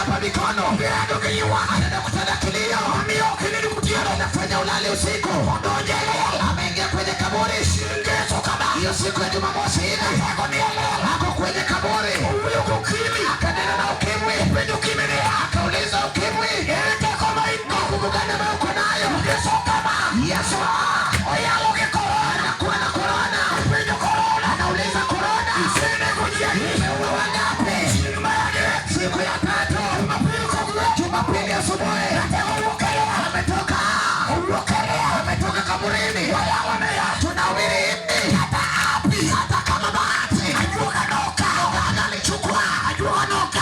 hapa mikono. Birado kinywa. Anaenda kutadakilia. Mamio kilini kutiara. Nafanya ulale usiku. Ondojele. Ameingia kwenye kaburi. Shingezo kama. Hiyo siku ya Jumamosi ile. Ako kwenye kaburi. Uwe ukimwi. Akanena na ukimwi. Kwenye ukimwi. Akauliza ukimwi. Ete kama ino. Kumugana mauko nayo. Yesu kama. Yesu. Oyalo ke corona. Kuna na corona. Kwenye corona. Anauliza corona. Isene kujia. Imeua wangapi. Siku ya tatu. Jumapili asubuhi. Ametoka. Ametoka kaburini. Tunawiri. Hata api. Hata kama bahati. Ajuka noka. Angalichukua. Ajuka noka.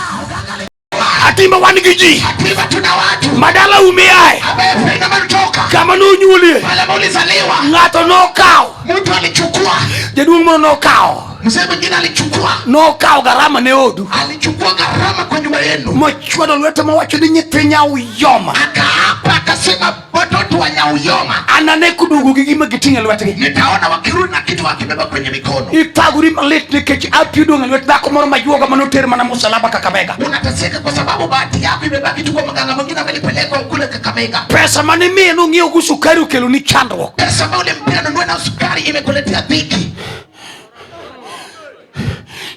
Hatima wanigiji. Hatima tuna watu. Madala umeae. Abefenda malutoka. Kama nunyulie. Wala maulizaliwa. Ngato nokao. Mtu alichukua. Jedungu mwana nokao. Mzee mwingine alichukua. Nokao garama ne odu. Alichukua garama kwa nyumba yenu. Machua lwete mawacho ni nyetenya uyoma. Akaapa akasema watoto wa nyauyoma. Anane kudugu gigima gitinga lwete. Nitaona wakirudi na kitu wakibeba kwenye mikono. Itaguri malet ni kechi api dunga lwete. Dako moro majuoga manoteri mana musalaba Kakamega. Unataseka kwa sababu bahati yako imebaki tu kwa maganga mwingine amelipeleka kule Kakamega. Pesa mani mie nungio kusukari ukelu ni chandro. Pesa maule mpira nunue na sukari imekuletea dhiki.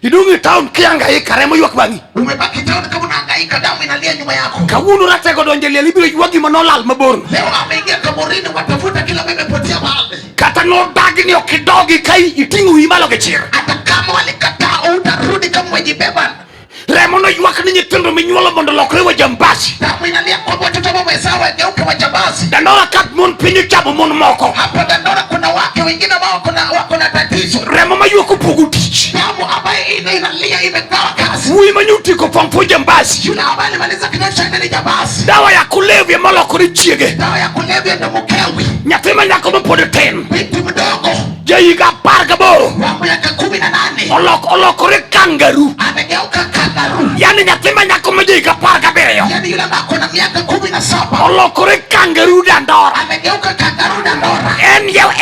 Idungi town kiangaika remo yuak bangi. Umebaki town kama unahangaika damu inalia nyuma yako. Kawunu ratego donjelia libiro yuwagi manolal maboru. Leo ameingia kaburini watafuta kila memepotea mahali. Kata no dagi ni okidogi kai itingu himalo gechira. Hata kama walikataa utarudi kama wajibeba. Remo no yuwak ni nyitendo minyuola mondolokre wa jambasi. Damu inalia kwa watoto wa Wesawa geuke wa jambasi. Dandora kat mon pinyu chabu mon moko. Hapa Dandora kuna wake wengine wako na tatizo. Remo mayuwa kupugutich. Damu ambaye inalia imegawa kasi. Ui manyuti kupampu jambasi. Yuna ambaye maliza kinyosha ni jambasi. Dawa ya kulevya malokuri chiege. Dawa ya kulevya na mukewi. Nyatima nyako mpode ten. Binti mdogo. Jayiga parga boro. Wamu yaka 18. Olokuri kangaru. Amegeuka kangaru. Yani nyatima nyako mjayiga parga beyo. Yani yule mako na miaka 17. Olokuri kangaru Dandora. Amegeuka kangaru Dandora.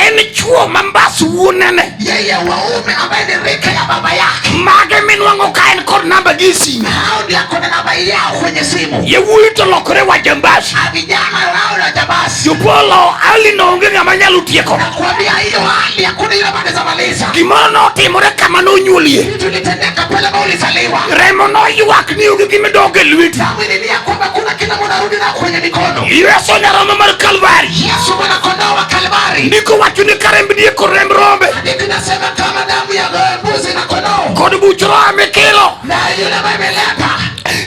En chuo mambasu wunene. Yeye waume ambaye ni rika ya baba yake. Mage minuango kain kod namba gisi. Hao ndia kona namba yao kwenye simu. Ye wuito lokore wa jambasi. Avijama wao na jambasi. Yupolo ali nonge nga manyalu tieko. Nakuambia hiyo hali ya kuna ila mande za maleza. Kimono timore kama no nyulie. Tulitendeka pala maulizaliwa. Remo no yuwak ni ugigime doge luiti. Tamwini ni ya kwamba kuna kila munarudi na kwenye mikono. Yesu na rama mara Kalvari. Yesu mwana kondoo wa Kalvari. Niko watu ni karembidie korembrombe. Niko nasema kama damu ya mbuzi na kondoo. Kodi buchoro amekilo. Na yule mameleta.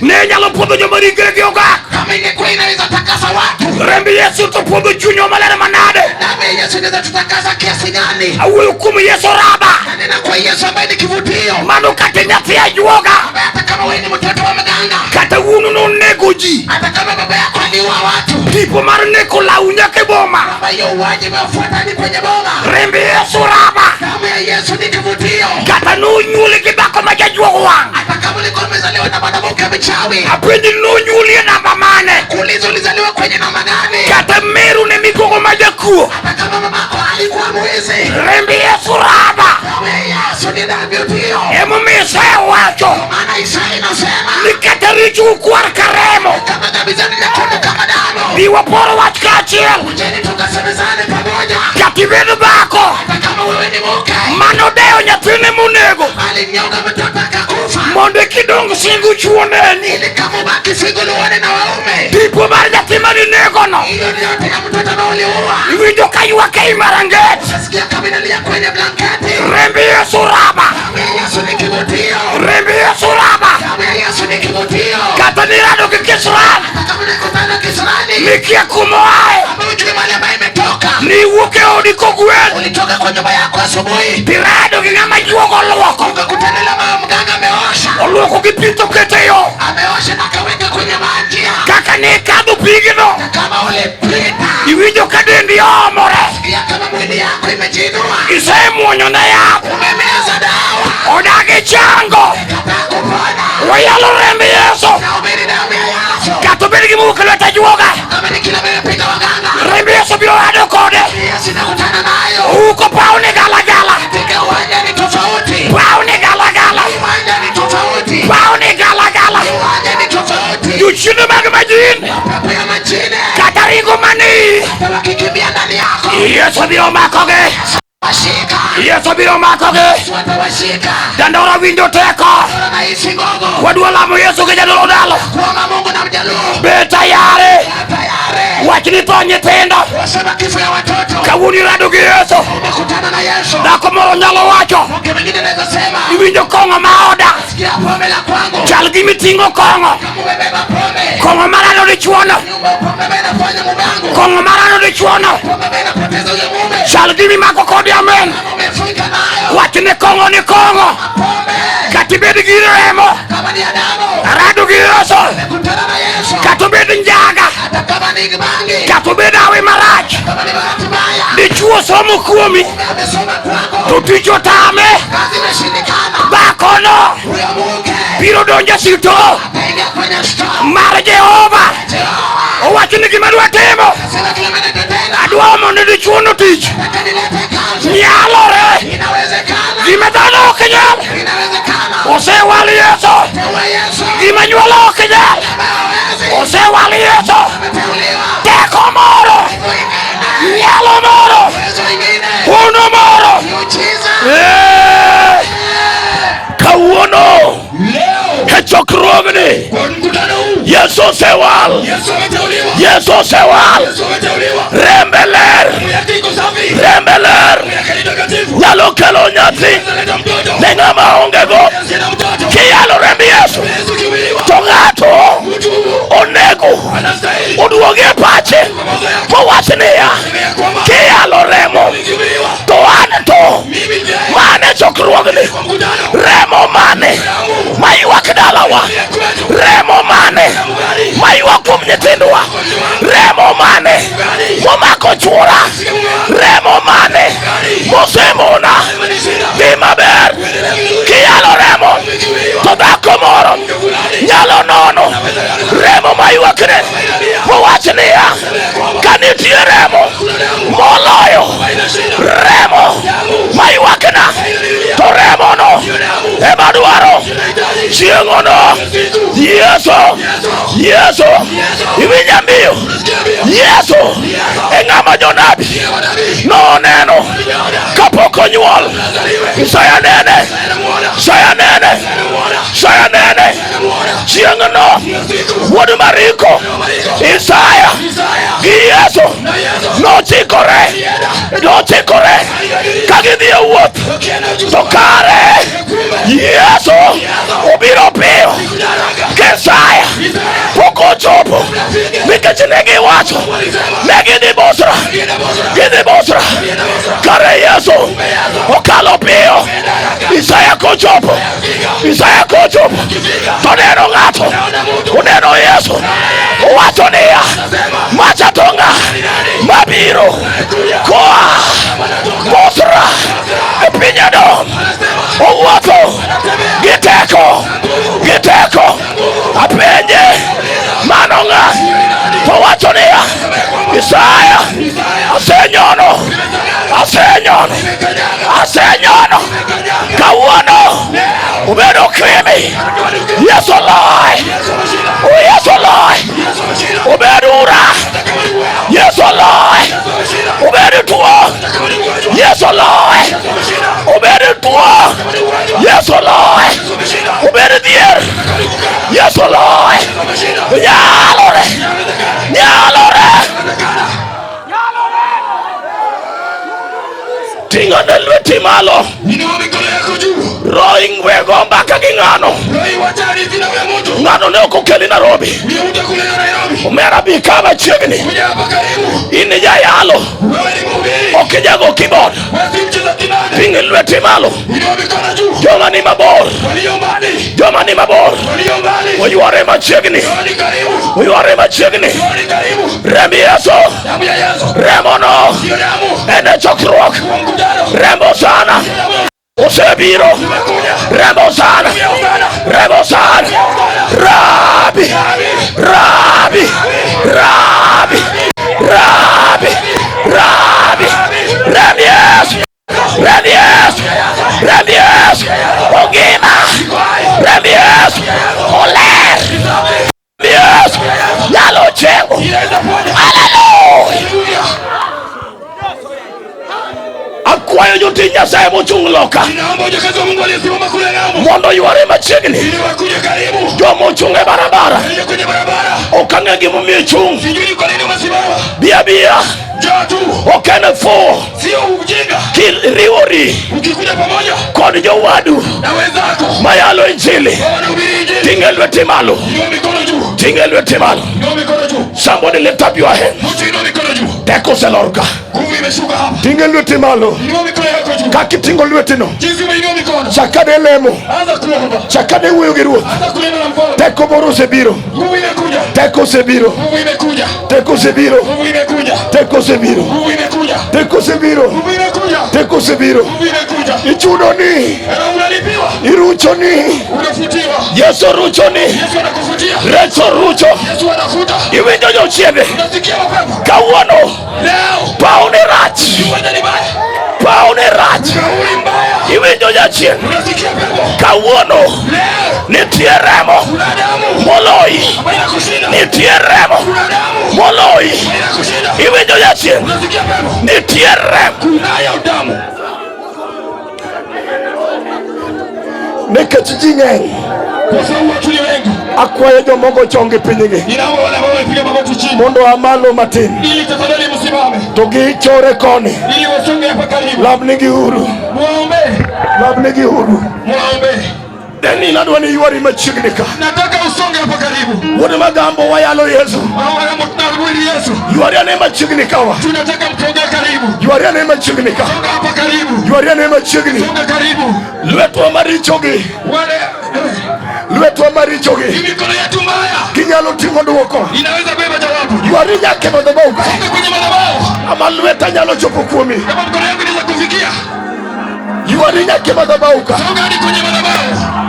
Nenyalo podo jomari gregi ogak. Kama ingekuwa inaweza takasa watu. Rembi Yesu tupodo junyo malere manade. Dame Yesu inaweza tutakasa kiasi gani. Awe hukumu Yesu raba. Nanena kwa Yesu ambaye ni kivutio. Manu kate nyati ya juoga. Hata kama wewe ni mtoto wa maganga. Kata unu no negoji. Hata kama baba yako aliua watu. Tipo mara neko la unyake boma. Baba yo waje mafuata ni kwenye boma. Rembi Yesu raba. Dame Yesu ni kivutio. Kata no nyule kibako majajua wang. Hata kama ulikuwa umezaliwa na mwanamke mchawi. Apendi no nyule namba mane. Kuuliza ulizaliwa kwenye namba gani? Kata meru ne migogo majakuo. Hata kama mamako alikuwa mwezi. Rembi Yesu raba. Dame Yesu ni kivutio. Emu misaya wacho. Mana Isaya inasema. Nikatarichu ukuar karemo. Kama dhabizani na kondo kama dano. Biwa poro wachikachiel. Ujeni tukasemezane pamoja. Kativedu bako. Hata kama wewe ni moke. Manodeo nyatine munego. Alinyoga mtoto akakufa. Monde kidongo singu chuoneni. Ili kama baki singu luwane na waume. Tipo bari nyatima ni negono. Iyo ni yote ya mtoto na uliuwa. Iwindo kayuwa kei marangeti. Unasikia kaminalia kwenye blanketi. Rembi Yesu raba. Dame Yesu ni kivutio. Rembi Yesu raba. Dame Yesu ni kivutio. Kata nirado kikisrani. Kata kama nikutana kisrani. Nikia kumoae. Kama ujue mali ambaye imetoka. Ni uke odi kogwen. Ulitoka kwa nyumba yako asubuhi. Pirado kingama juogo lwoko. Ukakutanela mama mganga ameosha. Olwoko kipito keteyo. Ameosha na kaweka kwenye manjia. Kaka ni kadu pigino. Na kama ule pita. Iwijo kadendi omore. Sikia kama mwili yako imejinua. Isemu onyonda yako. Umemeza dawa. Odage chango. Kata kupona. Wayalo rembi Yesu. Na umeri damu ya Yesu. Katubiri kimuka lweta juoga. Kama ni kila mele pita waganga. Rembi Yesu bilo hado kode. Yesu nakutana nayo. Uko pauni gala gala. Katika uwanja ni tofauti. Pauni gala gala. Uwanja ni tofauti. Pauni gala gala. Uwanja ni tofauti. Mshinde magmajin. Kataringo mani. Yesu biro makoge. Yesu biro makoge. Dandora window teko. Wadua lamu Yesu kejadolo dalo. Betayare. Wachini tonye tendo. Kawuni rado ki Yesu. Dako moro nyalo wacho. Iwinjo kongo maoda. Chalgi mitingo kongo. Kongo marano di chuono. Kongo marano di chuono. Chalgi mi mako kodi amen. Wachini kongo ni kongo. Katibedi giremo. Rado ki Yesu. Katubedi njaga. Katubedi awe marach. Dichuo somo kuomi. Tuticho tame. Bakono. Biro donja sito. Mara Jehova. Owachini gimadwa timo. Adwa mondo dichuo no tich. Nyalore. Gimedhano kenyal. Osewali Yesu. Gimanyuolo kenyal. Osewali Yesu. Teko moro. Nyalo moro. Uno moro. Kawuono. Hechokruogni. Yesu osewal. Yesu osewal. Rembeler. Rembeler. Nyalo kelo nyathi. Nengama ongego. Kiyalo rembi Yesu. To ng'ato onego oduoge pache mowachniya kiyalo remo to an to mane chokruogni remo mane mayuak dalawa remo mane mayuak kuom nyithindwa remo mane momako chuora remo mane mosemona gima ber kiyalo remo to dhako moro nyalo nono remo mayuakne mowachniya kanitie remo moloyo remo mayuakna to remono ema dwaro chieng'ono Yesu Yesu iwinja mbiyo Yesu e ng'ama jonabi noneno kapok onyuol Isaya nene chieng'no wuod Mariko Isaya gi Yesu nochikore ka gidhi e wuoth to kare Yesu obiro piyo Isaya pok ochopo nikech ne giwacho ne gidhi Bosra kare Yesu okalo piyo Isaya kochopo to neno ng'ato uneno Yesu owacho niya macha tonga mabiro koa Bosra e piny Edom owuotho giteko apenje mano ng'a to wacho niya Isaya asenyono kawuono ubedo krimi Yesu loy ubedo ura Yesu loy ubedo tuo Yesu loy ubedo tuo Yesu loy ubedo dhier Yesu loy nyalore ting'ane lweti malo roing wego mbaka gi ng'ano ne ok okeli Nairobi omera bi kama chiegni in jayalo ok jago keyboard ting'e lweti malo joma ni mabor oyware machiegni rembi Yesu remono ene chokruok rembo sana osebiro rembo sana Rabi Rabies Ogima Rabies Oler Rabies Hallelujah. Akwayo joti Nyasaye mochung' loka mondo yuare machiegni joma ochung' e barabara ok ang'e gimomiyo chung'. Bia ok en fuwo kiriwori kod jowadu mayalo injili. Ting'e lweti malo. Ting'e lweti malo. Somebody lift up your hand. Teko selorka. Ting'e lweti malo. Kakitingo lweti no, chakade lemo, chakade wuoyo gi Ruoth. Teko moro osebiro. Teko osebiro. Teko osebiro. Teko osebiro. Teko osebiro. Teko osebiro. Ichuno ni, irucho ni, Yesu rucho ni, Recho rucho. Iwinjo jochiende kawuono paone rach. Paone rach. Iwinjo jachien kawuono nitie remo moloi. Nitie remo moloi. Iwinjo jachien nitie remo. Nikech ji ng'eny, akwayo jomoko chongi pinygi mondo amalo matin to gichore koni. Labnigi uru. Labnigi uru. Deni nadwa ni yuari machiegni ka. Nataka usonge hapa karibu. Wuod magambo wayalo Yesu. Yuari ane machiegni kawa. Tunataka mtonge karibu. Yuari ane machiegni ka. Songa hapa karibu. Yuari ane machiegni. Songa karibu. Lwetwa marichogi. Lwetwa marichogi. Mikono yetu mbaya. Kinyalo timo duoko. Inaweza beba jawabu. Yuari nyake madhabahu. Songa kwenye madhabahu. Ama lweta nyalo chopo kuomi. Kama mkono yangu inaweza kufikia. Yuari nyake madhabahu. Songa hadi kwenye madhabahu.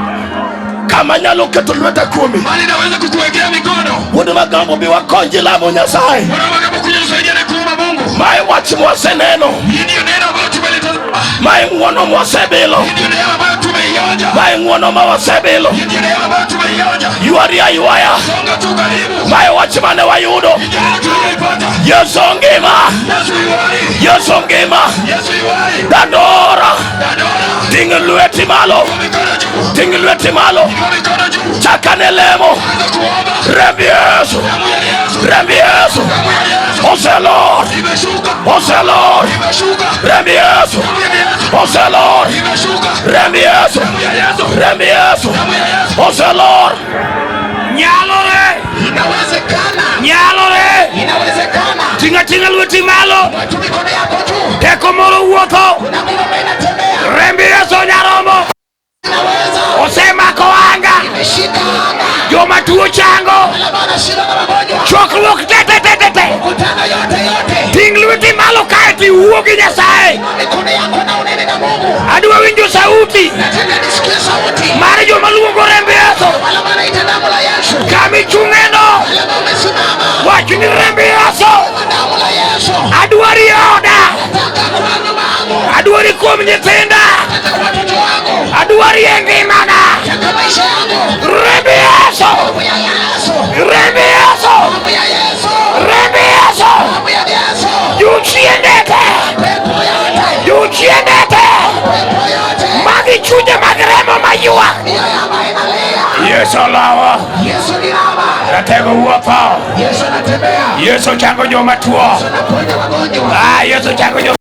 Kama nyalo keto lweta kuomi. Mali naweza kukuwekea mikono. Wuod magambo biwa konji lamo Nyasaye. Wuod magambo kunyasaidia na kuomba Mungu. Mae wach mwaseneno. Hii ndio neno ambayo tumelitazama. Mae ng'wono mwasebilo. Hii ndio neno ambayo tumeionja. Mae ng'wono mwasebilo. Hii ndio neno ambayo tumeionja. Yuari ayuaya. Songa tu karibu. Mae wach mane wayudo. Yesu ngima. Yesu yuari. Yesu ngima. Yesu yuari. Dadora. Ting'e lweti malo. Ting'e lweti malo. Chakane lemo. Rembi Yesu. Rembi Yesu. Ose Lord. Ose Lord. Rembi Yesu. Ose Lord. Rembi Yesu. Rembi Yesu. Ose Lord. Nyalore. Inawezekana. Nyalore. Inawezekana. Tinga lweti malo. Teko moro wuotho. Rembi Yesu nyarombo. Osema koanga. Joma tuo chango. Chokruok tete. Ting lweti malo kaeti uogi Nyasaye. Adwa winjo sauti. Mare joma luongo rembi Yesu. Kami chung'eno. Wach ni rembi Yesu. Adwari oda. Adwari kuom nyithinda. Adwari engimana. Rembi Yesu. Rembi Yesu. Rembi Yesu. Juchiendete. Juchiendete. Magi chunye magremo mayua. Yesu lawa. Yesu nilama. Natego uopo. Yesu natembea. Yesu chango joma tuo. Yesu chango joma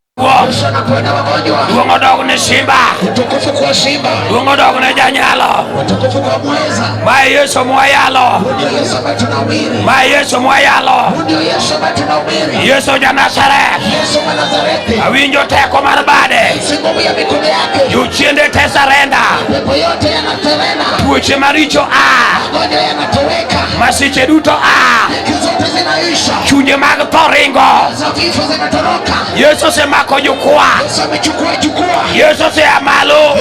Duongo dogo ne simba. Utukufu kwa simba. Duongo dogo ne janyalo. Utukufu kwa mweza. Mae Yesu mwayalo. Ndio Yesu batunawiri. Mae Yesu mwayalo. Ndio Yesu batunawiri. Yesu ja Nazareth. Yesu wa Nazareti. Awinjo teko mar bade. Singo ya mikono yake. Juchiende te sarenda. Pepo yote yanaterena. Tuoche maricho magonjwa yanatoweka. Masiche duto Zote zinaisha. Chunye mag thoringo. Yesu semako jukwaa. Yesu seamalo.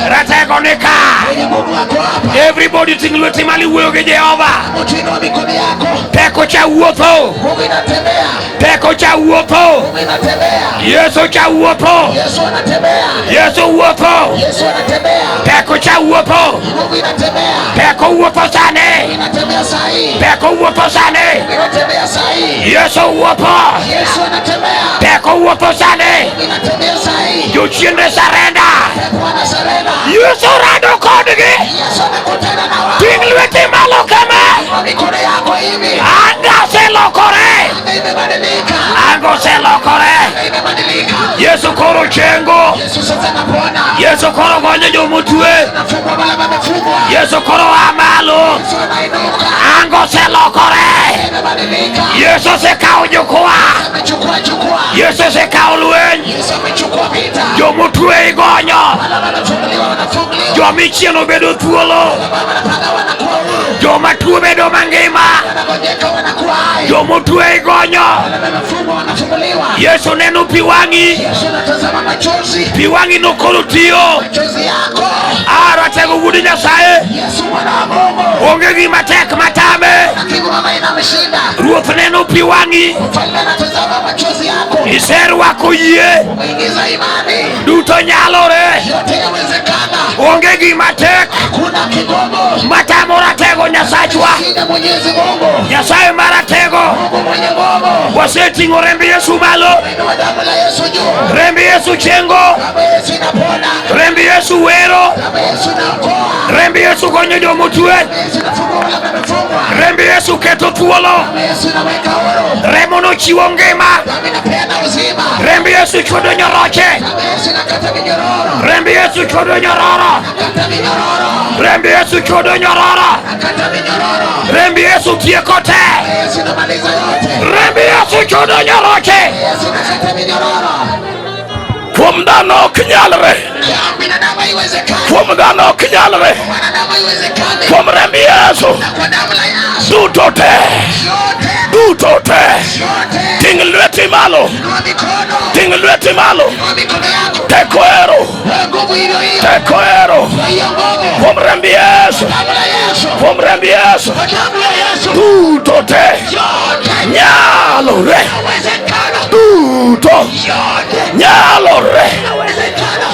Ratego nika. Everybody ting lweti mali wuoyo gi Jehova. Teko cha wuotho. Teko cha wuotho. Yesu cha wuotho. Yesu wuotho. Teko cha wuotho. Teko wuotho sane. Teko wuotho sane. Yesu wuotho. Teko wuotho sane. Jochiende sarenda. Yesu rado kodgi. Ting lweti malo kama. Anga se lokore. Ango se lokore. Yesu koro chengo. Yesu koro gonyo jomotue. Yesu koro amalo. Ango se lokore. Yesu se kao jukwaa. Yesu se kao lweny. Jomotue igonyo. Jomichieno bedo thuolo. Jomatuo bedo mangima. Jomotue igonyo. Yesu neno piwangi. Piwangi no koro tiyo. Ratego wuodi Nyasaye. Onge gima tek matame. Ruoth neno piwangi. Iserwako yie. Duto nyalore. Onge gima tek. Matamo ratego Nyasachwa. Nyasaye maratego. Waseting'o rembe Yesu malo. Rembe Yesu chengo. Rembe Yesu wero. Rembe Yesu gonyo jomotue. Rembe Yesu keto thuolo. Remo no chiwo ngima. Rembe Yesu chodo nyoroche. Rembe Yesu chodo nyororo. Rembe Yesu chodo nyororo. Rembe Yesu tieko te. Rembe Yesu chodo nyoroche. Kuom dhano ok nyalre. Kuom dhano ok nyalre. Kuom rembe Yesu. Duto te. Duto te. Ting lweti malo. Ting lweti malo. Teko ero. Teko ero. Kuom rembe Yesu. Kuom rembe Yesu. Duto te. Nyalore. Duto. Nyalore.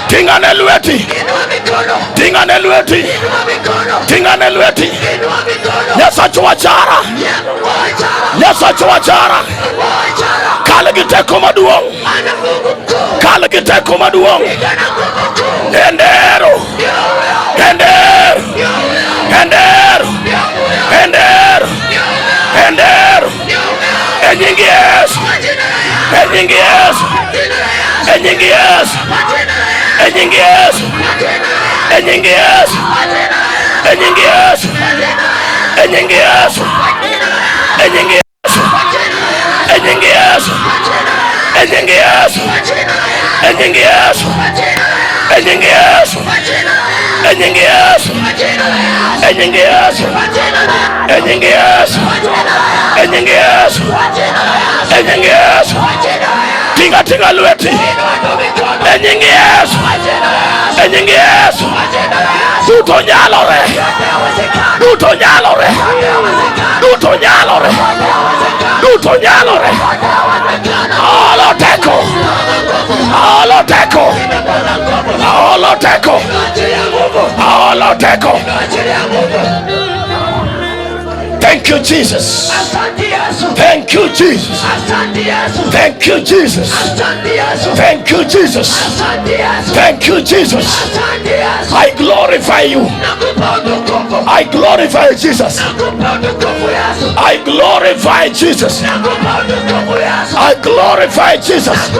Tingane lweti. Tingane lweti. Tingane lweti. Nyasachwa chara. Nyasachwa chara. Kale gi teko maduong'. Kale gi teko maduong'. Endero. Endero. Endero. Endero. Endero. Enyingi Yesu. Enyingi Yesu. Enyingi Yesu. Enyingi Yesu. Enyingi Yesu. Enyingi Yesu. Enyingi Yesu. Enyingi Yesu. Enyingi Yesu. Enyingi Yesu. Enyingi Yesu. Enyingi Yesu. Enyingi Yesu. Enyingi Yesu. Enyingi Yesu. Enyingi Yesu. Enyingi Yesu. Tinga tinga lweti. Enyingi Yesu. Enyingi Yesu. Duto nyalore. Duto nyalore. Duto nyalore. Duto nyalore. Olo teko. Olo teko. Olo teko. Olo teko. Thank you, Jesus. Thank you, Jesus. Thank you, Jesus. Thank you, Jesus. Thank you, Jesus. I glorify you. I glorify Jesus. I glorify Jesus. I glorify Jesus.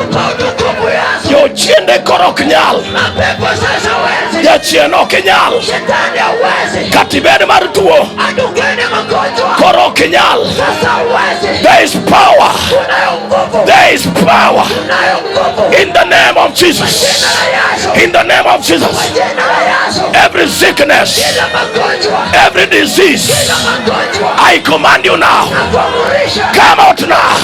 Yo chiende korok nyal. Ya chieno kenyal. Katibede marutuo. Korok nyal. There is power. There is power. In the name of Jesus. In the name of Jesus. Every sickness, every disease, I command you now. Come out now.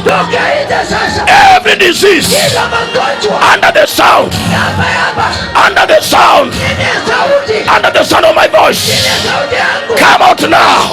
Every disease under the sound, under the sound, under the sound of my voice, come out now.